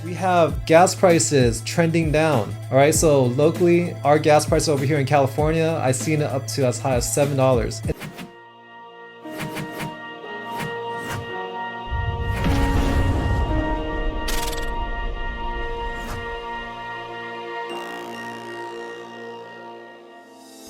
We have gas prices trending down. All right, so locally, our gas price over here in California, I've seen it up to as high as $7.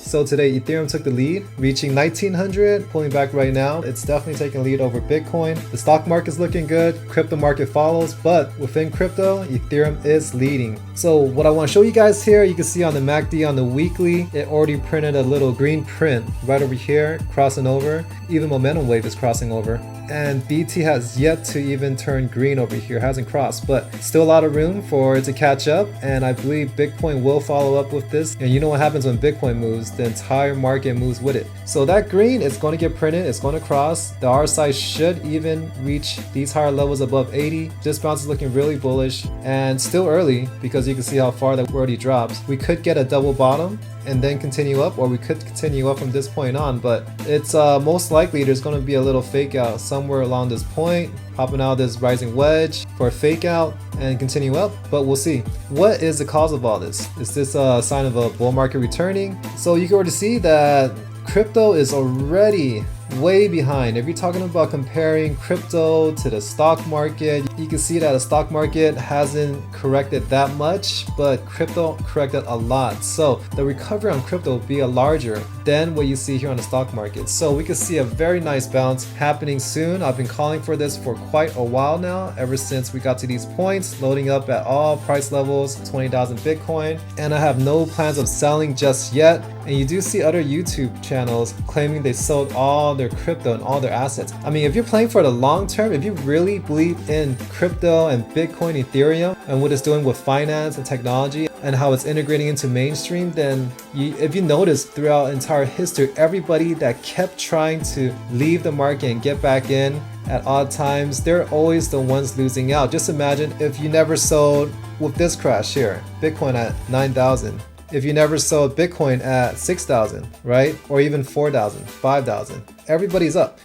So today Ethereum took the lead, reaching 1900, pulling back right now. It's definitely taking lead over Bitcoin. The stock market's looking good, crypto market follows, but within crypto, Ethereum is leading. So what I want to show you guys here, you can see on the MACD on the weekly, it already printed a little green print right over here, crossing over. Even momentum wave is crossing over. And BT has yet to even turn green over here, hasn't crossed, but still a lot of room for it to catch up. And I believe Bitcoin will follow up with this. And you know what happens when Bitcoin moves, the entire market moves with it. So that green is going to get printed, it's going to cross. The RSI should even reach these higher levels above 80. This bounce is looking really bullish and still early because you can see how far that already drops. We could get a double bottom and then continue up, or we could continue up from this point on, but it's most likely there's going to be a little fake out somewhere along this point, popping out this rising wedge for a fake out and continue up, but we'll see. What is the cause of all this? Is this a sign of a bull market returning? So you can already see that crypto is already way behind. If you're talking about comparing crypto to the stock market, you can see that the stock market hasn't corrected that much, but crypto corrected a lot. So the recovery on crypto will be a larger than what you see here on the stock market. So we can see a very nice bounce happening soon. I've been calling for this for quite a while now, ever since we got to these points, loading up at all price levels, 20,000 Bitcoin, and I have no plans of selling just yet. And you do see other YouTube channels claiming they sold all their crypto and all their assets. I mean, if you're playing for the long term, if you really believe in crypto and Bitcoin, Ethereum, and what it's doing with finance and technology and how it's integrating into mainstream, then if you notice throughout entire history, everybody that kept trying to leave the market and get back in at odd times, they're always the ones losing out. Just imagine if you never sold with this crash here, Bitcoin at 9,000. If you never sold Bitcoin at 6,000, right? Or even 4,000, 5,000. Everybody's up.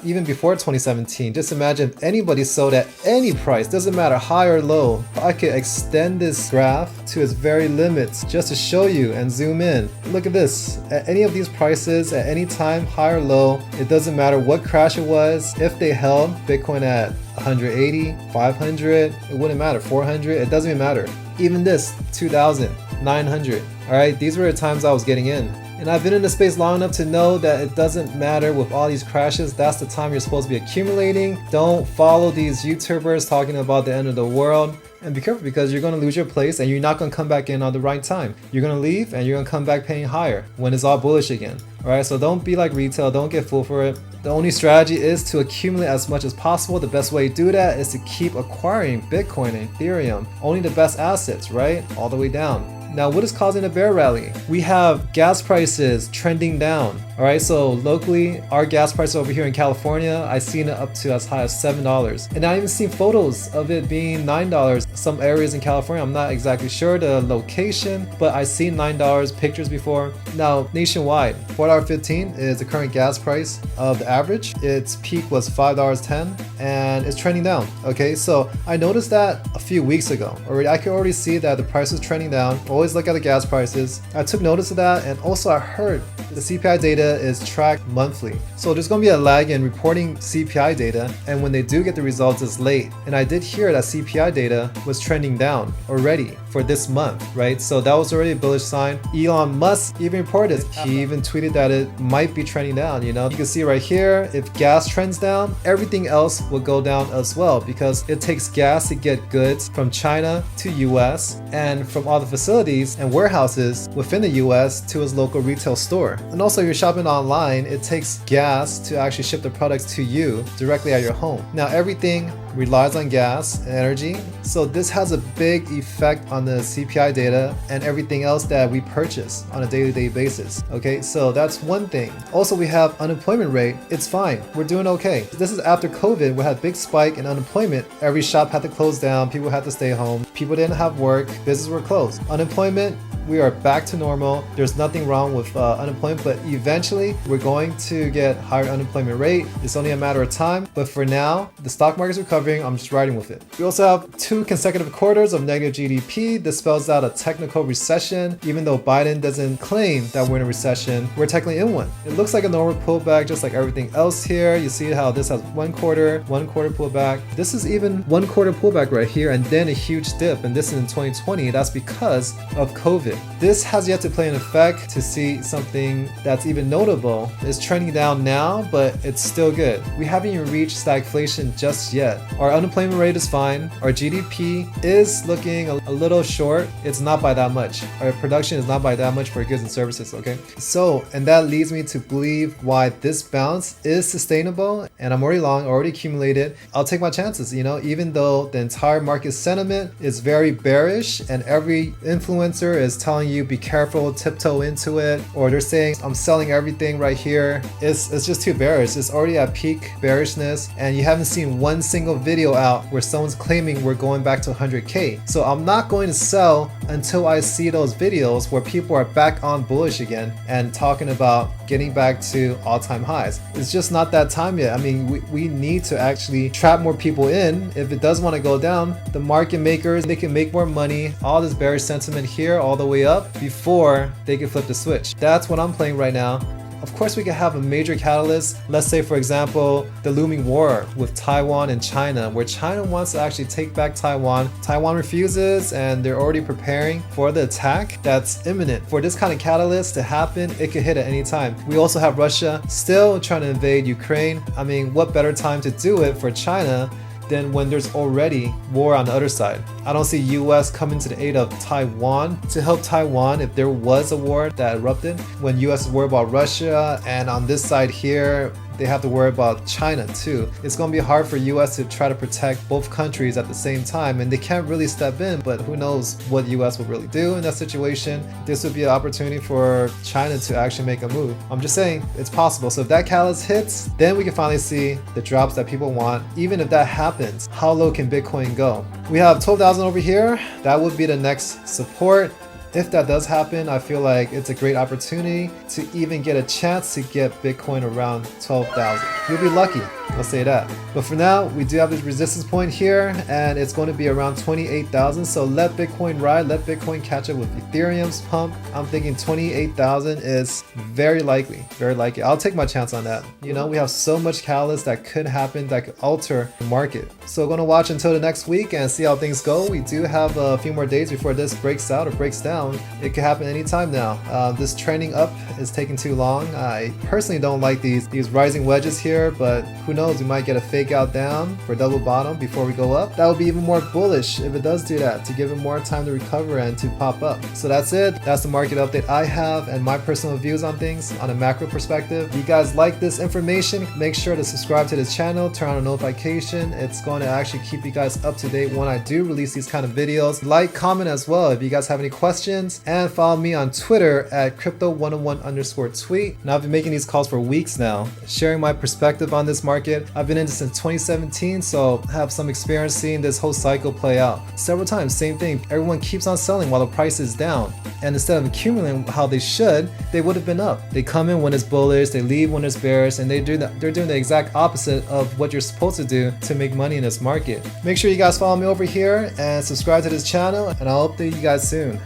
Even before 2017, just imagine if anybody sold at any price, doesn't matter high or low. I could extend this graph to its very limits just to show you and zoom in. Look at this. At any of these prices, at any time, high or low, it doesn't matter what crash it was. If they held Bitcoin at 180, 500, it wouldn't matter. 400, it doesn't even matter. Even this, 2,000, 900. All right, these were the times I was getting in. And I've been in the space long enough to know that it doesn't matter with all these crashes. That's the time you're supposed to be accumulating. Don't follow these YouTubers talking about the end of the world. And be careful, because you're going to lose your place and you're not going to come back in on the right time. You're going to leave and you're going to come back paying higher when it's all bullish again. All right, so don't be like retail. Don't get fooled for it. The only strategy is to accumulate as much as possible. The best way to do that is to keep acquiring Bitcoin and Ethereum. Only the best assets, right? All the way down. Now, what is causing the bear rally? We have gas prices trending down. All right, so locally, our gas price over here in California, I've seen it up to as high as $7. And I even seen photos of it being $9. Some areas in California, I'm not exactly sure the location, but I've seen $9 pictures before. Now, nationwide, $4.15 is the current gas price of the average. Its peak was $5.10 and it's trending down. Okay, so I noticed that a few weeks ago. Already, I could already see that the price is trending down. Always look at the gas prices. I took notice of that, and also I heard the CPI data is tracked monthly. So there's going to be a lag in reporting CPI data, and when they do get the results, it's late. And I did hear that CPI data was trending down already for this month, right? So that was already a bullish sign. Elon Musk even reported, he even tweeted that it might be trending down. You know, you can see right here, if gas trends down, everything else will go down as well, because it takes gas to get goods from China to US and from all the facilities and warehouses within the US to its local retail store. And also, if you're shopping online, it takes gas to actually ship the products to you directly at your home. Now, everything relies on gas and energy, so this has a big effect on the CPI data and everything else that we purchase on a day-to-day basis. Okay, so that's one thing. Also, we have unemployment rate. It's fine. We're doing okay. This is after COVID. We had a big spike in unemployment. Every shop had to close down. People had to stay home. People didn't have work. Businesses were closed. Unemployment we are back to normal. There's nothing wrong with unemployment, but eventually we're going to get higher unemployment rate. It's only a matter of time. But for now, the stock market is recovering. I'm just riding with it. We also have 2 consecutive quarters of negative GDP. This spells out a technical recession. Even though Biden doesn't claim that we're in a recession, we're technically in one. It looks like a normal pullback, just like everything else here. You see how this has 1 quarter pullback. This is even 1 quarter pullback right here, and then a huge dip. And this is in 2020. That's because of COVID. This has yet to play an effect to see something that's even notable. It's trending down now, but it's still good. We haven't even reached stagflation just yet. Our unemployment rate is fine. Our GDP is looking a little short. It's not by that much. Our production is not by that much for goods and services, okay? So, and that leads me to believe why this bounce is sustainable, and I'm already long, already accumulated. I'll take my chances, you know, even though the entire market sentiment is very bearish and every influencer is telling you be careful, tiptoe into it, or they're saying I'm selling everything right here. It's just too bearish. It's already at peak bearishness, and you haven't seen one single video out where someone's claiming we're going back to 100K. So I'm not going to sell until I see those videos where people are back on bullish again and talking about getting back to all-time highs. It's just not that time yet. I mean, we need to actually trap more people in. If it does want to go down, the market makers, they can make more money, all this bearish sentiment here all the way up before they can flip the switch. That's what I'm playing right now. Of course, we could have a major catalyst. Let's say, for example, the looming war with Taiwan and China, where China wants to actually take back Taiwan. Taiwan refuses, and they're already preparing for the attack that's imminent. For this kind of catalyst to happen, it could hit at any time. We also have Russia still trying to invade Ukraine. I mean, what better time to do it for China than when there's already war on the other side? I don't see US coming to the aid of Taiwan to help Taiwan if there was a war that erupted. When US is worried about Russia, and on this side here, they have to worry about China too. It's going to be hard for US to try to protect both countries at the same time, and they can't really step in, but who knows what US will really do in that situation. This would be an opportunity for China to actually make a move. I'm just saying, it's possible. So if that catalyst hits, then we can finally see the drops that people want. Even if that happens, how low can Bitcoin go? We have 12,000 over here. That would be the next support. If that does happen, I feel like it's a great opportunity to even get a chance to get Bitcoin around 12,000. You'll be lucky, I'll say that. But for now, we do have this resistance point here, and it's going to be around 28,000. So let Bitcoin ride, let Bitcoin catch up with Ethereum's pump. I'm thinking 28,000 is very likely, very likely. I'll take my chance on that. You know, we have so much catalyst that could happen that could alter the market. So I'm going to watch until the next week and see how things go. We do have a few more days before this breaks out or breaks down. It could happen anytime now. This trending up is taking too long. I personally don't like these rising wedges here, but who knows, we might get a fake out down for double bottom before we go up. That would be even more bullish if it does do that, to give it more time to recover and to pop up. So that's it. That's the market update I have and my personal views on things on a macro perspective. If you guys like this information, make sure to subscribe to this channel, turn on a notification. It's going to actually keep you guys up to date when I do release these kind of videos. Like, comment as well if you guys have any questions, and follow me on Twitter at crypto101_tweet. Now, I've been making these calls for weeks now, sharing my perspective on this market. I've been in this since 2017, so I have some experience seeing this whole cycle play out. Several times, same thing. Everyone keeps on selling while the price is down. And instead of accumulating how they should, they would have been up. They come in when it's bullish, they leave when it's bearish, and they're doing the exact opposite of what you're supposed to do to make money in this market. Make sure you guys follow me over here and subscribe to this channel, and I'll update you guys soon.